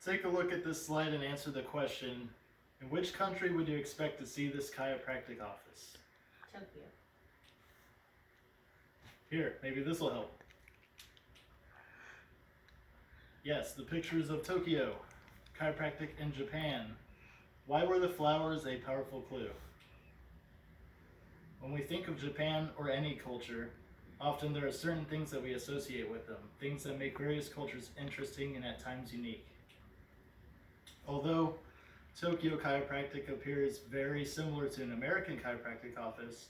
take a look at this slide and answer the question, in which country would you expect to see this chiropractic office? Tokyo. Here, maybe this will help. Yes, the pictures of Tokyo, chiropractic in Japan. Why were the flowers a powerful clue? When we think of Japan or any culture, often there are certain things that we associate with them, things that make various cultures interesting and at times unique. Although Tokyo Chiropractic appears very similar to an American chiropractic office,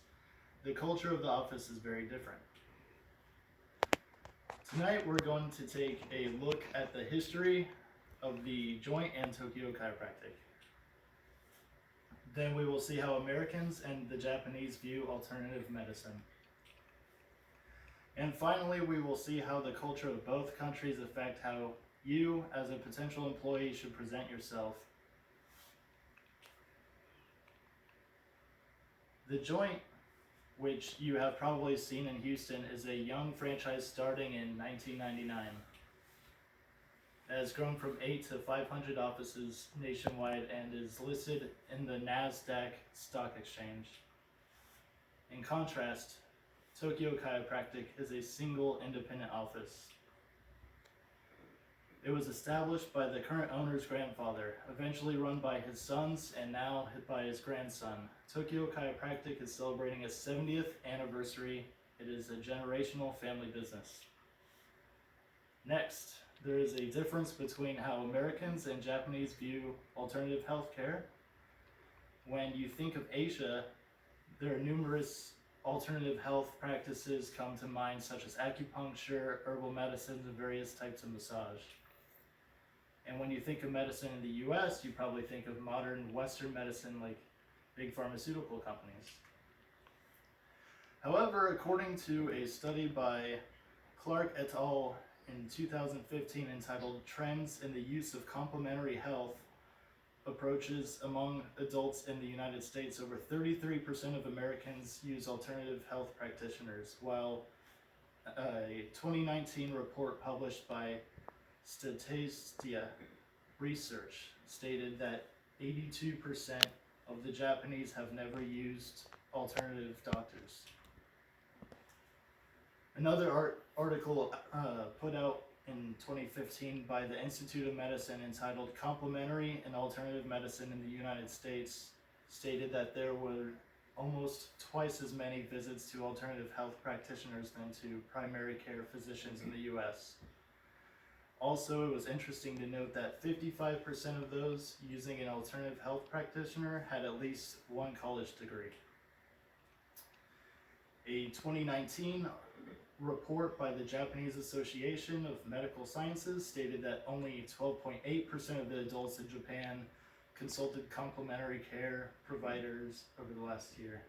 the culture of the office is very different. Tonight we're going to take a look at the history of the Joint and Tokyo Chiropractic. Then we will see how Americans and the Japanese view alternative medicine. And finally, we will see how the culture of both countries affect how you, as a potential employee, should present yourself. The Joint, which you have probably seen in Houston, is a young franchise starting in 1999. It has grown from 8 to 500 offices nationwide and is listed in the NASDAQ Stock Exchange. In contrast, Tokyo Chiropractic is a single independent office. It was established by the current owner's grandfather, eventually run by his sons, and now by his grandson. Tokyo Chiropractic is celebrating its 70th anniversary. It is a generational family business. Next, there is a difference between how Americans and Japanese view alternative healthcare. When you think of Asia, there are numerous alternative health practices come to mind, such as acupuncture, herbal medicines, and various types of massage. And when you think of medicine in the US, you probably think of modern Western medicine like big pharmaceutical companies. However, according to a study by Clark et al. In 2015 entitled Trends in the Use of Complementary Health Approaches Among Adults in the United States, over 33% of Americans use alternative health practitioners, while a 2019 report published by Statista Research stated that 82% of the Japanese have never used alternative doctors. Another article put out in 2015 by the Institute of Medicine entitled Complementary and Alternative Medicine in the United States stated that there were almost twice as many visits to alternative health practitioners than to primary care physicians in the US. Also, it was interesting to note that 55% of those using an alternative health practitioner had at least one college degree. A 2019 report by the Japanese Association of Medical Sciences stated that only 12.8% of the adults in Japan consulted complementary care providers over the last year.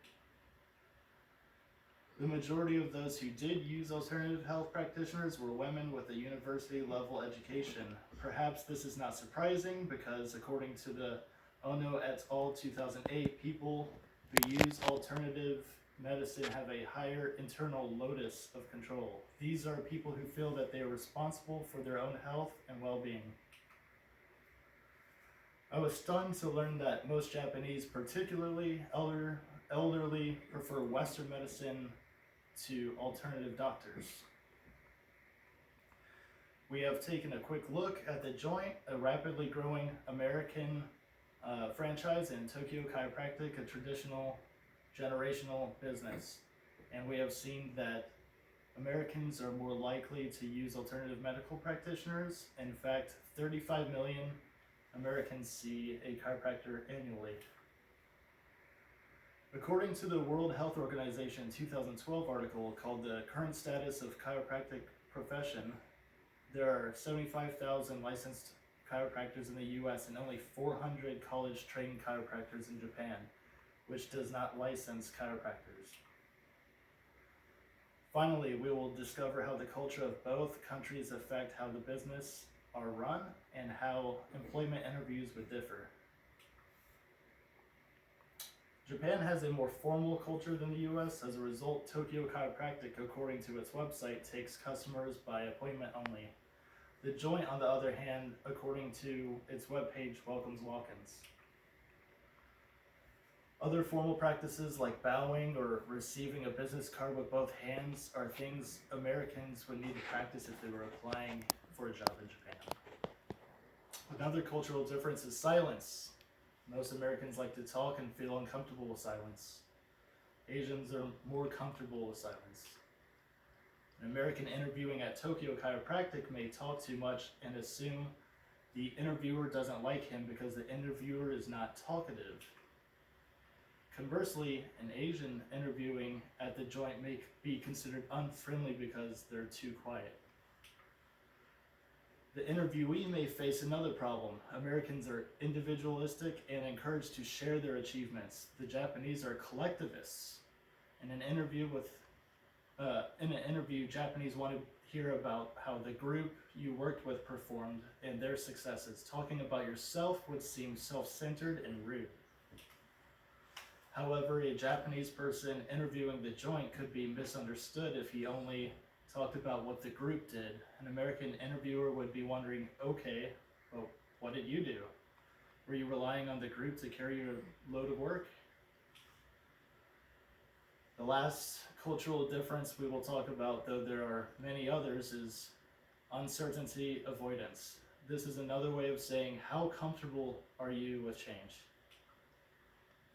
The majority of those who did use alternative health practitioners were women with a university level education. Perhaps this is not surprising because according to the Ono et al. 2008, people who use alternative medicine have a higher internal locus of control. These are people who feel that they are responsible for their own health and well-being. I was stunned to learn that most Japanese, particularly elderly, prefer Western medicine to alternative doctors. We have taken a quick look at the Joint, a rapidly growing American franchise, and Tokyo Chiropractic, a traditional generational business. And we have seen that Americans are more likely to use alternative medical practitioners. In fact, 35 million Americans see a chiropractor annually. According to the World Health Organization 2012 article called The Current Status of Chiropractic Profession, there are 75,000 licensed chiropractors in the US and only 400 college-trained chiropractors in Japan, which does not license chiropractors. Finally, we will discover how the culture of both countries affect how the business are run and how employment interviews would differ. Japan has a more formal culture than the US. As a result, Tokyo Chiropractic, according to its website, takes customers by appointment only. The Joint, on the other hand, according to its webpage, welcomes walk-ins. Other formal practices like bowing or receiving a business card with both hands are things Americans would need to practice if they were applying for a job in Japan. Another cultural difference is silence. Most Americans like to talk and feel uncomfortable with silence. Asians are more comfortable with silence. An American interviewing at Tokyo Chiropractic may talk too much and assume the interviewer doesn't like him because the interviewer is not talkative. Conversely, an Asian interviewing at the Joint may be considered unfriendly because they're too quiet. The interviewee may face another problem. Americans are individualistic and encouraged to share their achievements. The Japanese are collectivists. In an interview, Japanese want to hear about how the group you worked with performed and their successes. Talking about yourself would seem self-centered and rude. However, a Japanese person interviewing the Joint could be misunderstood if he only talked about what the group did. An American interviewer would be wondering, okay, well, what did you do? Were you relying on the group to carry your load of work? The last cultural difference we will talk about, though there are many others, is uncertainty avoidance. This is another way of saying how comfortable are you with change.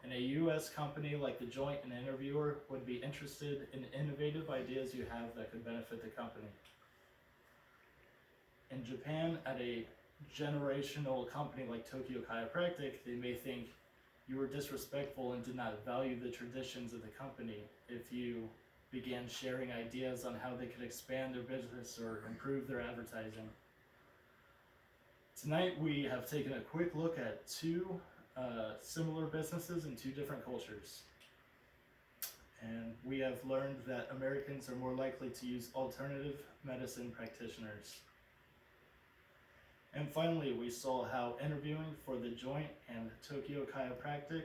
In a U.S. company like the Joint, an interviewer would be interested in innovative ideas you have that could benefit the company. In Japan, at a generational company like Tokyo Chiropractic, they may think you were disrespectful and did not value the traditions of the company if you began sharing ideas on how they could expand their business or improve their advertising. Tonight we have taken a quick look at two similar businesses in two different cultures. And we have learned that Americans are more likely to use alternative medicine practitioners. And finally, we saw how interviewing for the Joint and Tokyo Chiropractic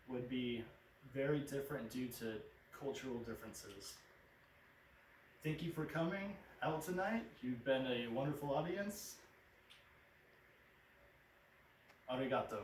would be very different due to cultural differences. Thank you for coming out tonight. You've been a wonderful audience. Arigato.